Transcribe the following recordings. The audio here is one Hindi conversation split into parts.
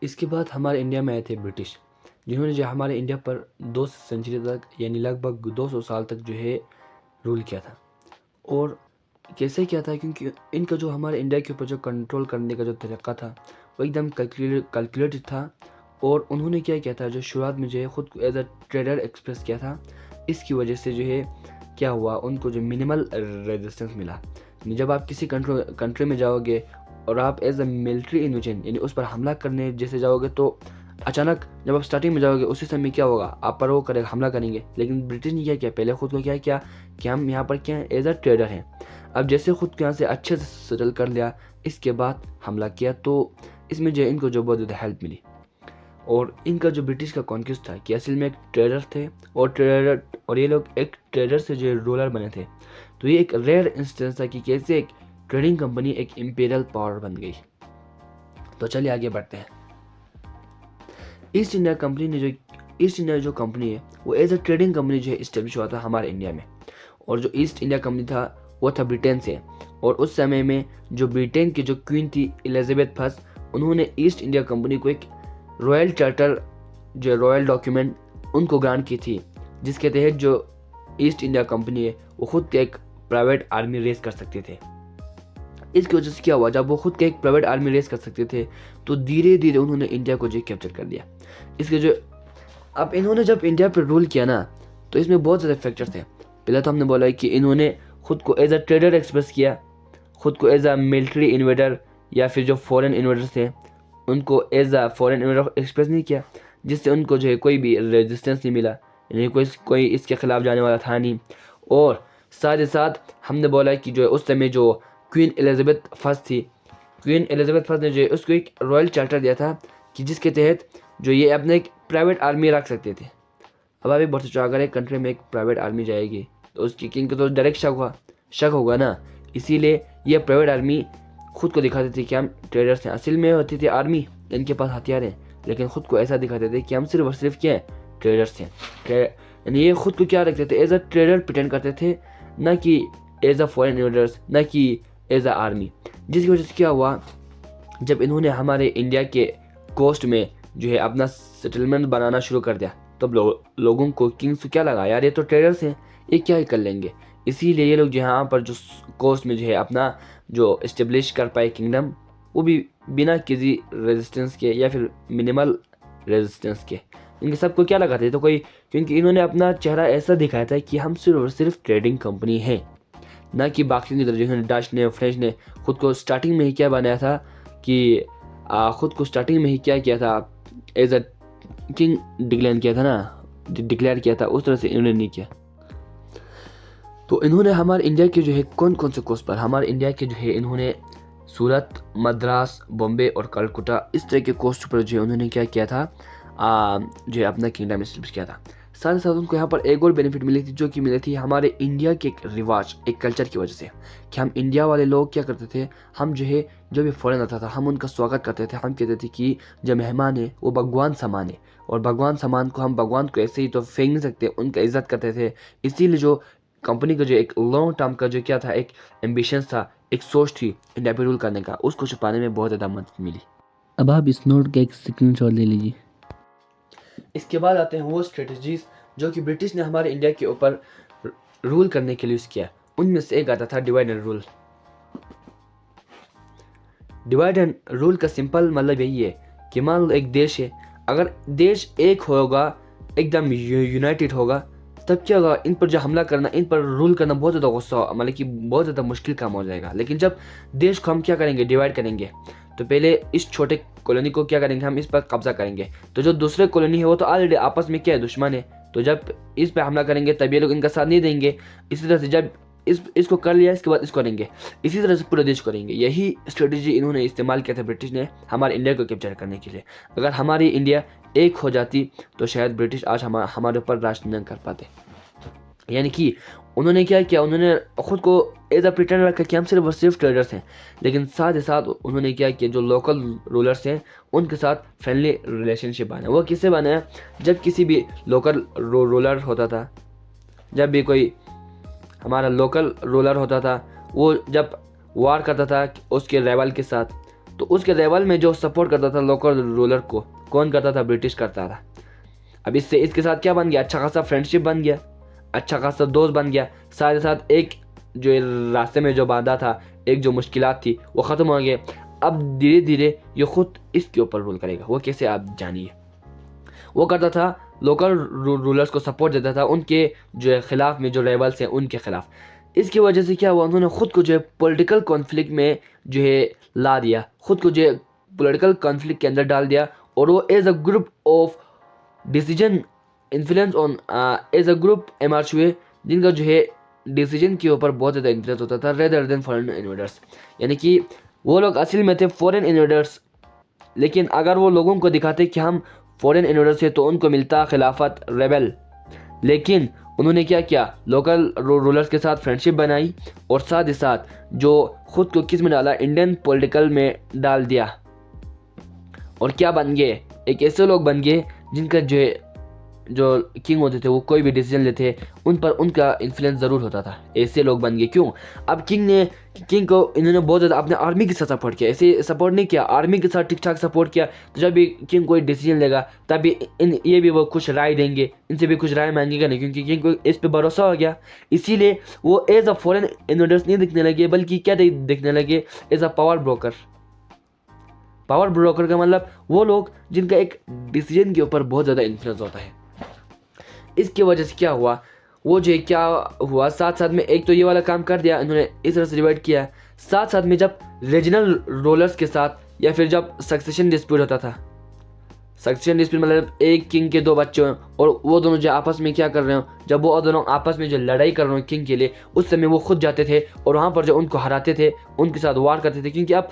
इसके बाद हमारे इंडिया में आए थे ब्रिटिश, जिन्होंने जो हमारे इंडिया पर 2 सेंचुरी तक यानी लगभग 200 साल तक जो है रूल किया था। और कैसे किया था, क्योंकि इनका जो हमारे इंडिया के ऊपर जो कंट्रोल करने का जो तरीका था वो एकदम कैलकुलेटेड था। और उन्होंने क्या किया था, जो शुरुआत में जो है ख़ुद को एज अ ट्रेडर एक्सप्रेस किया था। इसकी वजह से जो है क्या हुआ, उनको जो मिनिमल रेजिस्टेंस मिला। जब आप किसी कंट्री में जाओगे और आप एज अ मिलिट्री इन्वेजन यानी उस पर हमला करने जैसे जाओगे, तो अचानक जब आप स्टार्टिंग में जाओगे उसी समय क्या होगा, आप पर वो करेगा, हमला करेंगे। लेकिन ब्रिटिश ने क्या किया, पहले खुद को क्या किया कि हम यहाँ पर क्या एज अ ट्रेडर हैं। अब जैसे खुद को यहाँ से अच्छे से सेटल कर लिया, इसके बाद हमला किया, तो इसमें जो इनको जो बहुत ज़्यादा हेल्प मिली। और इनका जो ब्रिटिश का कॉन्क्विस्ट था कि असल में एक ट्रेडर थे, और ये लोग एक ट्रेडर से जो रूलर बने थे। तो ये एक रेयर इंस्टेंस था कि कैसे एक ट्रेडिंग कंपनी एक इंपीरियल पावर बन गई। तो चलिए आगे बढ़ते हैं। ईस्ट इंडिया जो कंपनी है वो एज अ ट्रेडिंग कंपनी जो है इस्टेब्लिश हुआ था हमारे इंडिया में। और जो ईस्ट इंडिया कंपनी था वो था ब्रिटेन से। और उस समय में जो ब्रिटेन की जो क्वीन थी एलिजाबेथ फर्स्ट, उन्होंने ईस्ट इंडिया कंपनी को एक रॉयल चार्टर, जो रॉयल डॉक्यूमेंट उनको ग्रांट की थी, जिसके तहत जो ईस्ट इंडिया कंपनी है वो खुद एक प्राइवेट आर्मी रेस कर सकते थे। इसकी वजह से क्या हुआ, जब वो खुद के एक प्राइवेट आर्मी रेस कर सकते थे तो धीरे धीरे उन्होंने इंडिया को जो कैप्चर कर लिया। इसके जो अब इन्होंने जब इंडिया पर रूल किया ना, तो इसमें बहुत ज़्यादा फैक्टर थे। पहले तो हमने बोला कि इन्होंने खुद को एज अ ट्रेडर एक्सप्रेस किया, खुद को एज अ मिलिट्री इन्वेडर या फिर जो फॉरेन इन्वेडर्स थे उनको as a foreign invader express नहीं किया, जिससे उनको जो है कोई भी रेजिस्टेंस नहीं मिला, यानी कोई इसके खिलाफ जाने वाला था नहीं। और साथ ही साथ हमने बोला कि जो है उस समय जो क्वीन एलिजाबेथ फर्स्ट थी, क्वीन एलिजाबेथ फर्स्ट ने जो है उसको एक रॉयल चार्टर दिया था कि जिसके तहत जो ये अपने एक प्राइवेट आर्मी रख सकते थे। अब आप एक बार सोचो, अगर एक कंट्री में एक प्राइवेट आर्मी जाएगी तो उसकी किंग को तो डायरेक्ट शक होगा ना। इसीलिए ये प्राइवेट आर्मी खुद को दिखाते थे कि हम ट्रेडर्स हैं। असल में होती थी आर्मी, इनके पास हथियार हैं, लेकिन खुद को ऐसा दिखाते थे कि हम सिर्फ और सिर्फ क्या है, ट्रेडर्स हैं। यानी ये खुद को क्या रखते थे, एज अ ट्रेडर प्रिटेंड करते थे, ना कि एज अ फॉरेन इन्वेडर्स, ना कि एज अ आर्मी। जिसकी वजह से क्या हुआ, जब इन्होंने हमारे इंडिया के कोस्ट में जो है अपना सेटलमेंट बनाना शुरू कर दिया, तब लोगों को किंग्स को क्या लगा, यार ये तो ट्रेडर्स हैं, ये क्या ही कर लेंगे। इसीलिए ये लोग यहाँ पर जो कोस्ट में जो है अपना जो इस्टेब्लिश कर पाए किंगडम, वो भी बिना किसी रेजिस्टेंस के या फिर मिनिमल रेजिस्टेंस के। इनके सबको क्या लगा था, तो कोई, क्योंकि इन्होंने अपना चेहरा ऐसा दिखाया था कि हम सिर्फ और सिर्फ ट्रेडिंग कंपनी है, ना कि बाकी की तरह जिन्होंने डच ने फ्रेंच ने खुद को स्टार्टिंग में ही क्या बनाया था कि खुद को स्टार्टिंग में ही क्या किया था, एज अ किंग डिक्लेयर किया था, उस तरह से इन्होंने नहीं किया। तो इन्होंने हमारे इंडिया के जो है कौन कौन से कोस्ट पर, हमारे इंडिया के जो है इन्होंने सूरत, मद्रास, बॉम्बे और कलकत्ता, इस तरह के कोस्ट पर जो है उन्होंने क्या किया था, जो है अपना किंगडम एस्टेब्लिश किया था। साथ ही साथ उनको यहाँ पर एक और बेनिफिट मिली थी, जो कि मिली थी हमारे इंडिया के एक रिवाज, एक कल्चर की वजह से, कि हम इंडिया वाले लोग क्या करते थे, हम जो है जो भी फॉरेन आता था हम उनका स्वागत करते थे। हम कहते थे कि जो मेहमान है वो भगवान समान है, और भगवान समान को हम भगवान को ऐसे ही तो फेंक नहीं सकते, उनका इज्जत करते थे। इसीलिए जो कंपनी का जो एक लॉन्ग टर्म का जो क्या था, एक एम्बिशंस था, एक सोच थी इंडिया पे रूल करने का, उसको छुपाने में बहुत ज़्यादा मदद मिली। अब आप इस नोट का एक स्क्रीनशॉट ले लीजिए। इसके बाद आते हैं वो स्ट्रेटजीज जो कि ब्रिटिश ने हमारे इंडिया के ऊपर रूल करने के लिए यूज़ किया। उनमें से एक आता था divide and rule. Divide and rule का सिंपल मतलब यही है कि मान लो एक देश है, अगर देश एक होगा, एकदम यूनाइटेड होगा, तब क्या होगा, इन पर जो हमला करना, इन पर रूल करना बहुत ज़्यादा गुस्सा, मतलब कि बहुत ज़्यादा मुश्किल काम हो जाएगा। लेकिन जब देश को हम क्या करेंगे, डिवाइड करेंगे, तो पहले इस छोटे कॉलोनी को क्या करेंगे, हम इस पर कब्जा करेंगे। तो जो दूसरे कॉलोनी है वो तो ऑलरेडी आपस में क्या है, दुश्मन है। तो जब इस पर हमला करेंगे तब ये लोग इनका साथ नहीं देंगे। इसी तरह से जब इसको कर लिया, इसके बाद इसको करेंगे, इसी तरह से पूरे देश करेंगे। यही स्ट्रेटेजी इन्होंने इस्तेमाल किया था ब्रिटिश ने हमारे इंडिया को कैप्चर करने के लिए। अगर हमारी इंडिया एक हो जाती तो शायद ब्रिटिश आज हमारे ऊपर राज नहीं कर पाते। यानी कि उन्होंने क्या किया, उन्होंने खुद को एज अ प्रिटेंडर रखा कि हम सिर्फ और सिर्फ ट्रेडर्स हैं, लेकिन साथ ही साथ उन्होंने क्या किया, जो लोकल रूलर्स हैं उनके साथ फ्रेंडली रिलेशनशिप बनाया। वो किससे बनाया, जब किसी भी लोकल रूलर होता था, जब भी कोई हमारा लोकल रूलर होता था, वो जब वार करता था उसके राइवल के साथ, तो उसके लेवल में जो सपोर्ट करता था लोकल रूलर को, कौन करता था? ब्रिटिश करता था। अब इससे इसके साथ क्या बन गया? अच्छा खासा फ्रेंडशिप बन गया, अच्छा खासा दोस्त बन गया। साथ ही साथ एक जो रास्ते में जो बाधा था, एक जो मुश्किलात थी, वो ख़त्म हो गए। अब धीरे धीरे ये खुद इसके ऊपर रूल करेगा। वो कैसे, आप जानिए। वो करता था लोकल रूलर्स को सपोर्ट देता था उनके जो है खिलाफ में, जो रेबल्स हैं उनके खिलाफ। इसकी वजह से क्या हुआ, उन्होंने ख़ुद को जो है पॉलिटिकल कॉन्फ्लिक्ट में जो है ला दिया, ख़ुद को जो है पॉलिटिकल कॉन्फ्लिक्ट के अंदर डाल दिया। और वो as a group of decision influence on as a group emerge हुए, जिनका जो है डिसीजन के ऊपर बहुत ज़्यादा इन्फ्लुएंस होता था रेदर देन फॉरेन इन्वेडर्स। यानी कि वो लोग असल में थे फॉरेन इन्वेडर्स, लेकिन अगर वो लोगों को दिखाते कि हम फॉरेन इन्वेडर्स है तो उनको मिलता खिलाफत रेबल। लेकिन उन्होंने क्या किया, लोकल रूलर्स के साथ फ्रेंडशिप बनाई और साथ ही साथ जो खुद को किस में डाला, इंडियन पॉलिटिकल में डाल दिया। और क्या बन गए, एक ऐसे लोग बन गए जिनका जो किंग होते थे वो कोई भी डिसीजन लेते उन पर उनका इन्फ्लुएंस ज़रूर होता था। ऐसे लोग बन गए। क्यों? अब किंग को इन्होंने बहुत ज़्यादा अपने आर्मी के साथ सपोर्ट किया, ऐसे सपोर्ट नहीं किया, आर्मी के साथ ठीक ठाक सपोर्ट किया। तो जब भी किंग कोई डिसीजन लेगा तभी ये भी वो कुछ राय देंगे, इनसे भी कुछ राय मांगेगा नहीं, क्योंकि किंग को इस पर भरोसा हो गया। इसीलिए वो एज अ फॉरेन इन्वेडर्स नहीं दिखने लगे, बल्कि क्या दिखने लगे, as a power broker. Power broker का मतलब वो लोग जिनका एक डिसीजन के ऊपर बहुत ज़्यादा इन्फ्लुएंस होता है। इसकी वजह से क्या हुआ, वो जो क्या हुआ, साथ साथ में एक तो ये वाला काम कर दिया इन्होंने, इस तरह से डिवाइड किया। साथ साथ में जब रीजनल रूलर्स के साथ या फिर जब सक्सेशन डिस्प्यूट होता था, सक्सेशन डिस्प्यूट मतलब एक किंग के दो बच्चे हों और वो दोनों जो आपस में क्या कर रहे हो, जब वो दोनों आपस में जो लड़ाई कर रहे हो किंग के लिए, उस समय वो खुद जाते थे और वहाँ पर जो उनको हराते थे, उनके साथ वार करते थे। क्योंकि अब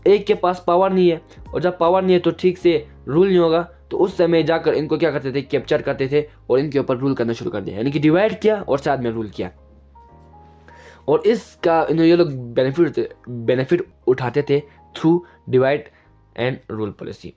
एक के पास पावर नहीं है, और जब पावर नहीं है तो ठीक से रूल नहीं होगा, तो उस समय जाकर इनको क्या करते थे, कैप्चर करते थे और इनके ऊपर रूल करना शुरू कर दिया। यानी कि डिवाइड किया और साथ में रूल किया। और इसका ये लोग बेनिफिट उठाते थे through divide and rule policy.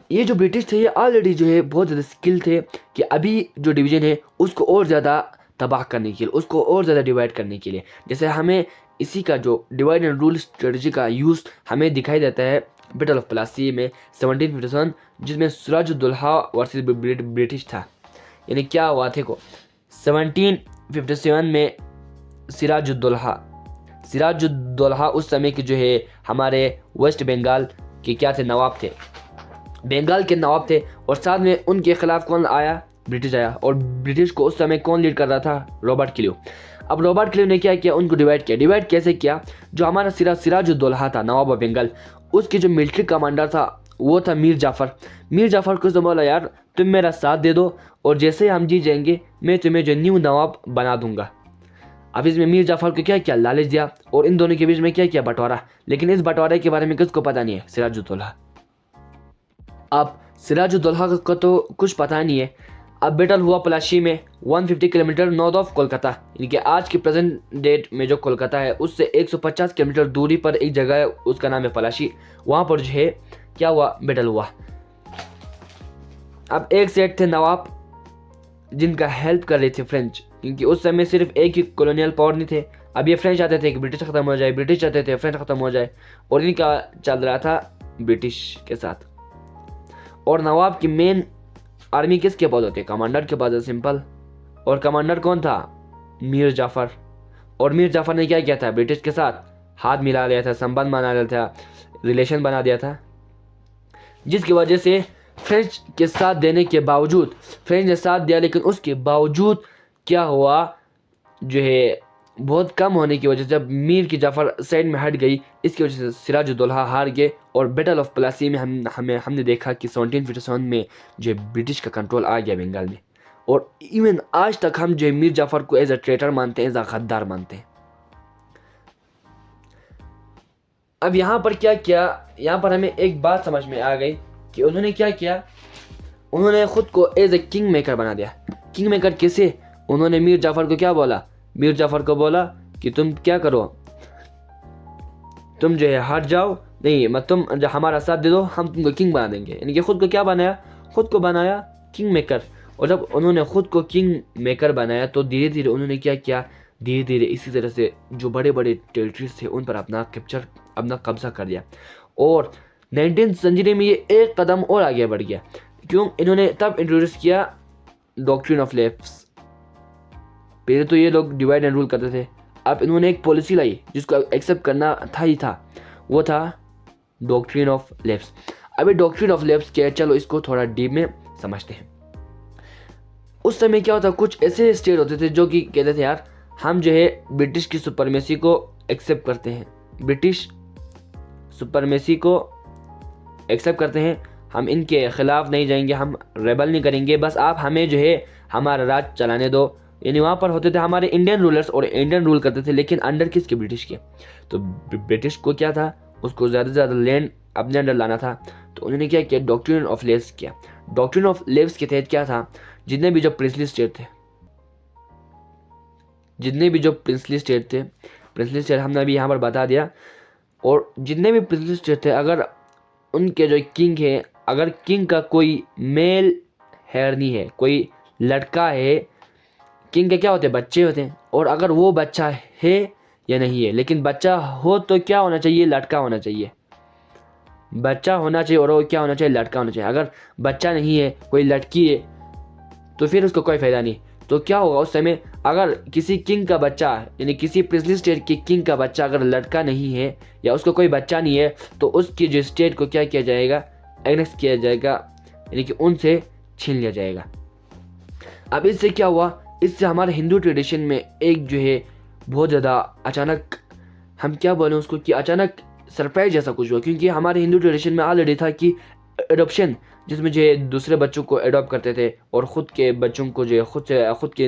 ये जो ब्रिटिश थे ये ऑलरेडी जो है बहुत ज़्यादा स्किल थे कि अभी जो डिवीजन है उसको और ज़्यादा तबाह करने के लिए, उसको और ज़्यादा डिवाइड करने के लिए। जैसे हमें इसी का जो डिवाइड एंड रूल स्ट्रेटजी का यूज़ हमें दिखाई देता है बैटल ऑफ प्लासी में 1757, जिसमें सिराजुद्दौला वर्सेस ब्रिटिश था। यानी क्या हुआ थे को 1757 में सिराजुद्दौला उस समय के जो है हमारे वेस्ट बंगाल के क्या थे, नवाब थे, बंगाल के नवाब थे। और साथ में उनके खिलाफ कौन आया, ब्रिटिश आया। और ब्रिटिश को उस समय कौन लीड कर रहा था, रॉबर्ट क्लिव। अब रॉबर्ट क्लिव ने क्या किया, उनको डिवाइड किया। डिवाइड कैसे किया, जो हमारा सिराजुद्दौला था नवाब ऑफ बंगाल, उसके जो मिलिट्री कमांडर था वो था मीर जाफ़र। मीर जाफ़र को तो बोला, यार तुम मेरा साथ दे दो और जैसे हम जीत जाएंगे मैं तुम्हें जो न्यू नवाब बना दूंगा। अब इसमें मीर जाफ़र को क्या किया, लालच दिया और इन दोनों के बीच में क्या किया, बंटवारा। लेकिन इस बंटवारे के बारे में किसको पता नहीं है, सिराजुद्दौला। अब सिराजुद्दौला को तो कुछ पता नहीं है। अब बैटल हुआ पलाशी में 150 किलोमीटर नॉर्थ ऑफ कोलकाता, यानी कि आज के प्रेजेंट डेट में जो कोलकाता है उससे 150 किलोमीटर दूरी पर एक जगह है, उसका नाम है पलाशी। वहाँ पर जो है क्या हुआ, बैटल हुआ। अब एक सेट थे नवाब जिनका हेल्प कर रहे थे फ्रेंच, क्योंकि उस समय सिर्फ एक ही कॉलोनियल पावर नहीं थे। अब ये फ्रेंच चाहते थे कि ब्रिटिश खत्म हो जाए, ब्रिटिश चाहते थे फ्रेंच खत्म हो जाए, और इनका चल रहा था ब्रिटिश के साथ। और नवाब की मेन आर्मी किसके पास होती है, कमांडर के पास है, सिंपल। और कमांडर कौन था, मीर जाफ़र। और मीर जाफ़र ने क्या किया था, ब्रिटिश के साथ हाथ मिला लिया था, संबंध बना लिया था, रिलेशन बना दिया था, जिसकी वजह से फ्रेंच के साथ देने के बावजूद, फ्रेंच ने साथ दिया लेकिन उसके बावजूद क्या हुआ, जो है बहुत कम होने की वजह से जब मीर की जाफ़र साइड में हट गई, इसकी वजह से सिराजुद्दौला हार गए। और बैटल ऑफ प्लासी में हमने देखा कि 1757 में जो ब्रिटिश का कंट्रोल आ गया बंगाल में। और इवन आज तक हम जो मीर जाफ़र को एज अ ट्रेटर मानते हैं, एज अ गद्दार मानते हैं। अब यहाँ पर क्या किया, यहाँ पर हमें एक बात समझ में आ गई कि उन्होंने क्या किया, उन्होंने खुद को एज ए किंग मेकर बना दिया। किंग मेकर कैसे, उन्होंने मीर जाफ़र को क्या बोला, मीर जाफ़र को बोला कि तुम क्या करो, तुम जो है हट जाओ, नहीं मत तुम जो हमारा साथ दे दो, हम तुमको किंग बना देंगे। यानी कि खुद को क्या बनाया, खुद को बनाया किंग मेकर। और जब उन्होंने खुद को किंग मेकर बनाया तो धीरे धीरे उन्होंने क्या किया, धीरे धीरे इसी तरह से जो बड़े बड़े टेरिटरीज थे उन पर अपना कब्जा कर दिया। और 19th सेंचुरी में ये एक कदम और आगे बढ़ गया। क्यों? इन्होंने तब इंट्रोड्यूस किया डॉक्ट्रिन ऑफ लेफ्ट। पहले तो ये लोग डिवाइड एंड रूल करते थे, अब इन्होंने एक पॉलिसी लाई जिसको एक्सेप्ट करना था ही था, वो था डॉक्ट्रिन ऑफ लेफ्ट। अभी डॉक्ट्रिन ऑफ लेफ्ट क्या है, चलो इसको थोड़ा डीप में समझते हैं। उस समय क्या होता, कुछ ऐसे स्टेट होते थे जो कि कहते थे यार हम जो है ब्रिटिश की सुपरमेसी को एक्सेप्ट करते हैं, ब्रिटिश सुपरमेसी को एक्सेप्ट करते हैं, हम इनके खिलाफ नहीं जाएंगे, हम रेबल नहीं करेंगे, बस आप हमें जो है हमारा राज चलाने दो। यानी वहाँ पर होते थे हमारे इंडियन रूलर्स और इंडियन रूल करते थे, लेकिन अंडर किसके? ब्रिटिश के। तो ब्रिटिश को क्या था, उसको ज़्यादा से ज़्यादा लैंड अपने अंडर लाना था। तो उन्होंने क्या किया, डॉक्ट्रिन ऑफ लेव्स किया। डॉक्ट्रिन ऑफ लेव्स के तहत क्या था, जितने भी जो प्रिंसली स्टेट थे, प्रिंसली स्टेट हमने अभी यहाँ पर बता दिया, और जितने भी प्रिंसली स्टेट थे, अगर उनके जो किंग है, अगर किंग का कोई मेल हेयर नहीं है, कोई लड़का है, किंग के क्या होते हैं? बच्चे होते हैं, और अगर वो बच्चा है या नहीं है, लेकिन बच्चा हो तो क्या होना चाहिए? लड़का होना चाहिए, बच्चा होना चाहिए, और वो क्या होना चाहिए? लड़का होना चाहिए। अगर बच्चा नहीं है, कोई लड़की है, तो फिर उसको कोई फ़ायदा नहीं। तो क्या होगा उस समय, अगर किसी किंग का बच्चा, यानी किसी प्रिंसली स्टेट के किंग का बच्चा अगर लड़का नहीं है या उसको कोई बच्चा नहीं है, तो उसकी जो स्टेट को क्या किया जाएगा? एनेक्स किया जाएगा, यानी कि उनसे छीन लिया जाएगा। अब इससे क्या हुआ, इससे हमारे हिंदू ट्रेडिशन में एक जो है बहुत ज़्यादा अचानक, हम क्या बोलें उसको, कि अचानक सरप्राइज जैसा कुछ हुआ। क्योंकि हमारे हिंदू ट्रेडिशन में ऑलरेडी था कि एडॉप्शन, जिसमें जो है दूसरे बच्चों को एडॉप्ट करते थे और ख़ुद के बच्चों को जो है खुद के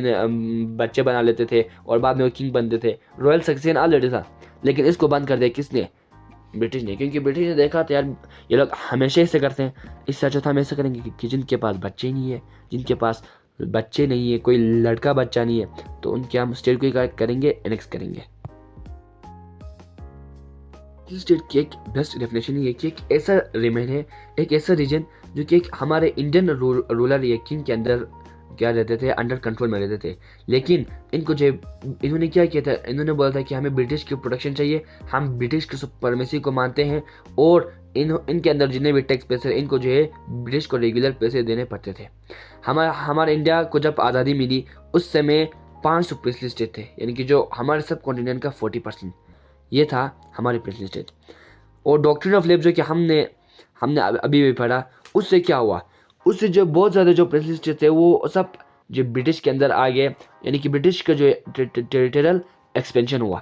बच्चे बना लेते थे और बाद में वो किंग बनते थे। रॉयल सक्सेशन ऑलरेडी था, लेकिन इसको बंद कर दिया किसने? ब्रिटिश ने। क्योंकि ब्रिटिश ने देखा था यार ये लोग हमेशा ऐसे करते हैं, इससे अच्छा तो हम ऐसे करेंगे कि जिनके पास बच्चे नहीं है, जिनके पास बच्चे नहीं है, कोई लड़का बच्चा नहीं है, तो उनके हम स्टेट को क्या करेंगे? एनेक्स करेंगे। स्टेट की एक बेस्ट डेफिनेशन ये कि एक ऐसा रिमेन है, एक ऐसा रीजन जो कि एक हमारे इंडियन रूलर या किंग के अंदर क्या रहते थे, अंडर कंट्रोल में रहते थे। लेकिन इनको जो इन्होंने क्या किया था, इन्होंने बोला था कि हमें ब्रिटिश की प्रोटेक्शन चाहिए, हम ब्रिटिश की सुपरमेसी को मानते हैं, और इनके अंदर जितने भी टैक्स पैसे, इनको जो है ब्रिटिश को रेगुलर पैसे देने पड़ते थे। हमारे इंडिया को जब आज़ादी मिली उस समय 500 प्रिंसली स्टेट थे, यानी कि जो हमारे सब कॉन्टिनेंट का 40%, ये था हमारे प्रिंसली स्टेट। और डॉक्ट्रिन ऑफ लेफ्ट जो कि हमने अभी भी पढ़ा, उससे क्या हुआ, उससे जो बहुत ज़्यादा जो प्रिंसली स्टेट थे वो सब जो ब्रिटिश के अंदर आ गए, यानी कि ब्रिटिश का जो टेरिटोरियल एक्सपेंशन हुआ।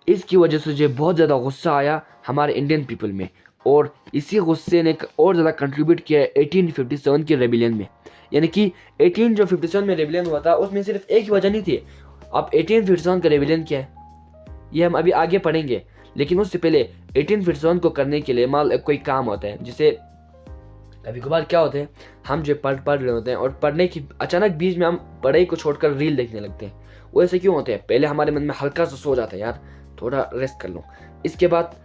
इसकी वजह से जो बहुत ज़्यादा गुस्सा आया हमारे इंडियन पीपल में, और इसी गुस्से ने और ज़्यादा कंट्रीब्यूट किया 1857 के रेबिलियन में। यानी कि 1857 में रेबिलियन हुआ था, उसमें सिर्फ एक ही वजह नहीं थी। अब 1857 का रेबिलियन क्या है ये हम अभी आगे पढ़ेंगे, लेकिन उससे पहले 1857 को करने के लिए मान कोई काम होता है, जिसे कभी कभार क्या होते हैं, हम जो पढ़ रहे होते हैं और पढ़ने की अचानक बीच में हम पढ़ाई को छोड़कर रील देखने लगते हैं। वो ऐसे क्यों होते हैं? पहले हमारे मन में हल्का सा सो जाता है, यार थोड़ा रेस्ट कर लो, इसके बाद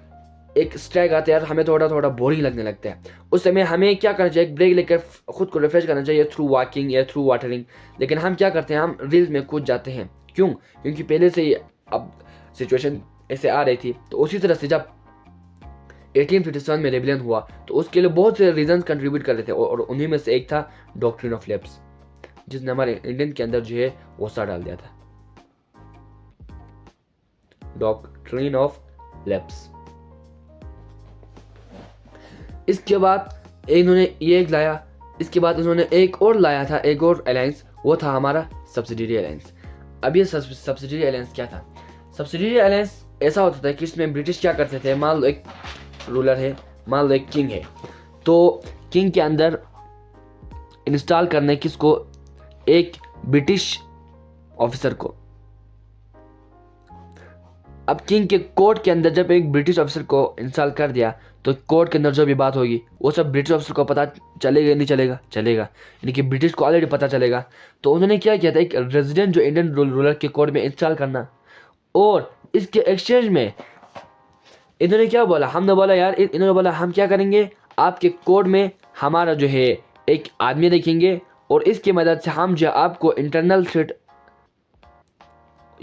एक स्ट्राइक आता है, यार हमें थोड़ा बोरिंग लगने लगता है। उस समय हमें क्या करना चाहिए? ब्रेक लेकर खुद को रिफ्रेश करना चाहिए थ्रू वॉकिंग या थ्रू वाटरिंग। लेकिन हम क्या करते हैं? हम रील्स में कूद जाते हैं। क्यों? क्योंकि पहले से ही अब सिचुएशन ऐसे आ रही थी। तो उसी तरह से जब 1857 में रेबिलियन हुआ तो उसके लिए बहुत से रीजंस कंट्रीब्यूट कर रहे थे, और उन्हीं में से एक था डॉक्ट्रिन ऑफ लेफ्ट, जिसने हमारे इंडियन के अंदर जो है गुस्सा डाल दिया था। Doctrine of left. इसके बाद इन्होंने ये एक लाया, इसके बाद इन्होंने एक और लाया था, एक और अलायंस, वो था हमारा सब्सिडियरी अलायंस। अब ये सब्सिडियरी अलायंस क्या था? सब्सिडियरी अलायंस ऐसा होता था कि इसमें ब्रिटिश क्या करते थे, मान लो एक रूलर है, मान लो एक किंग है, तो किंग के अंदर इंस्टॉल करने किसको? एक ब्रिटिश ऑफिसर को। अब किंग के कोर्ट के अंदर जब एक ब्रिटिश ऑफिसर को इंस्टॉल कर दिया, तो कोर्ट के अंदर जो भी बात होगी वो सब ब्रिटिश ऑफिसर को पता चलेगा नहीं चलेगा? चलेगा, यानी कि ब्रिटिश को ऑलरेडी पता चलेगा। तो उन्होंने क्या किया था, एक रेजिडेंट जो इंडियन रूलर के कोर्ट में इंस्टॉल करना, और इसके एक्सचेंज में इन्होंने क्या बोला, हमने बोला यार, इन्होंने बोला हम क्या करेंगे, आपके कोड में हमारा जो है एक आदमी देखेंगे, और इसकी मदद से हम जो आपको इंटरनल थ्रेट,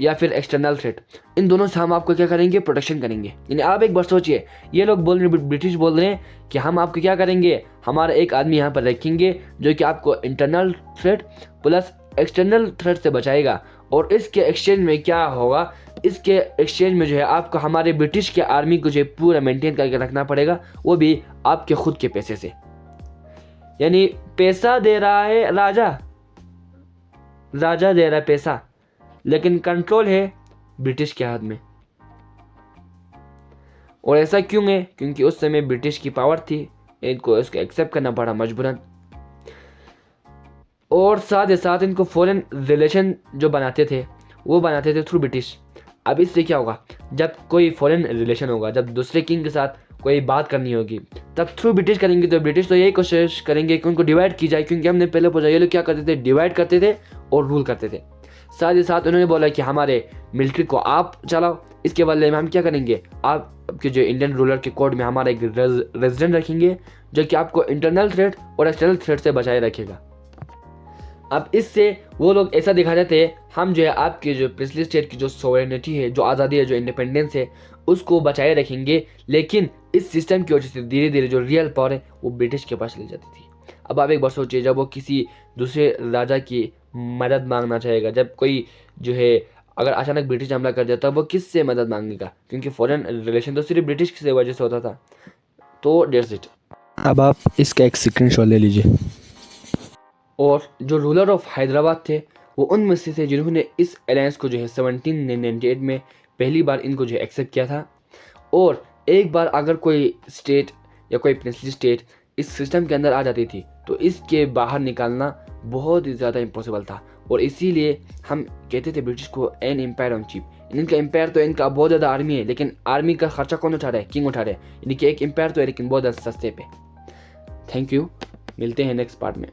या फिर एक्सटर्नल थ्रेट, इन दोनों से हम आपको क्या करेंगे, प्रोटेक्शन करेंगे। यानी आप एक बार सोचिए, ये लोग बोल रहे हैं, ब्रिटिश बोल रहे हैं कि हम आपको क्या करेंगे, हमारा एक आदमी यहाँ पर रखेंगे जो कि आपको internal threat plus external threat से बचाएगा, और इसके एक्सचेंज में क्या होगा, इसके एक्सचेंज में जो है आपको हमारे ब्रिटिश के आर्मी को जो है पूरा मेंटेन करके रखना पड़ेगा, वो भी आपके खुद के पैसे से। यानी पैसा दे रहा है राजा, राजा दे रहा है पैसा, लेकिन कंट्रोल है ब्रिटिश के हाथ में। और ऐसा क्यों है, क्योंकि उस समय ब्रिटिश की पावर थी, इनको इसको एक्सेप्ट करना पड़ा मजबूरन। और साथ ही साथ इनको फॉरेन रिलेशन जो बनाते थे वो बनाते थे थ्रू ब्रिटिश। अब इससे क्या होगा, जब कोई फॉरेन रिलेशन होगा, जब दूसरे किंग के साथ कोई बात करनी होगी, तब थ्रू ब्रिटिश करेंगे। तो ब्रिटिश तो यही कोशिश करेंगे कि उनको डिवाइड की जाए, क्योंकि हमने पहले पूछा ये लोग क्या करते थे, डिवाइड करते थे और रूल करते थे। साथ ही साथ उन्होंने बोला कि हमारे मिलिट्री को आप चलाओ, इसके बदले में हम क्या करेंगे, आपके जो इंडियन रूलर के कोड में हमारा एक रेजिडेंट रखेंगे जो कि आपको इंटरनल थ्रेट और एक्सटर्नल थ्रेट से बचाए रखेगा। अब इससे वो लोग ऐसा दिखाते थे, हम जो है आपके जो पिछली स्टेट की जो सोवरेनिटी है, जो आज़ादी है, जो इंडिपेंडेंस है, उसको बचाए रखेंगे। लेकिन इस सिस्टम की वजह से धीरे धीरे जो रियल पावर है वो ब्रिटिश के पास ले जाती थी। अब आप एक बार सोचिए, जब वो किसी दूसरे राजा की मदद मांगना चाहेगा, जब कोई जो है अगर अचानक ब्रिटिश हमला कर देता, वो किससे मदद मांगेगा, क्योंकि फॉरेन रिलेशन तो सिर्फ ब्रिटिश की वजह से होता था। तो डेट्स इट। अब आप इसका एक स्क्रीनशॉट ले लीजिए। और जो रूलर ऑफ हैदराबाद थे वो उनमें से थे जिन्होंने इस अलायंस को जो है 1798 में पहली बार इनको जो है एक्सेप्ट किया था। और एक बार अगर कोई स्टेट या कोई प्रिंसली स्टेट इस सिस्टम के अंदर आ जाती थी तो इसके बाहर निकालना बहुत ही ज़्यादा इम्पॉसिबल था। और इसीलिए हम कहते थे ब्रिटिश को एन एम्पायर ऑन चिप। इनका एम्पायर तो इनका बहुत ज़्यादा आर्मी है, लेकिन आर्मी का खर्चा कौन उठा रहा है, किंग उठा रहा है। यानी कि एक एम्पायर तो है लेकिन बहुत ज़्यादा सस्ते पे। थैंक यू, मिलते हैं नेक्स्ट पार्ट में।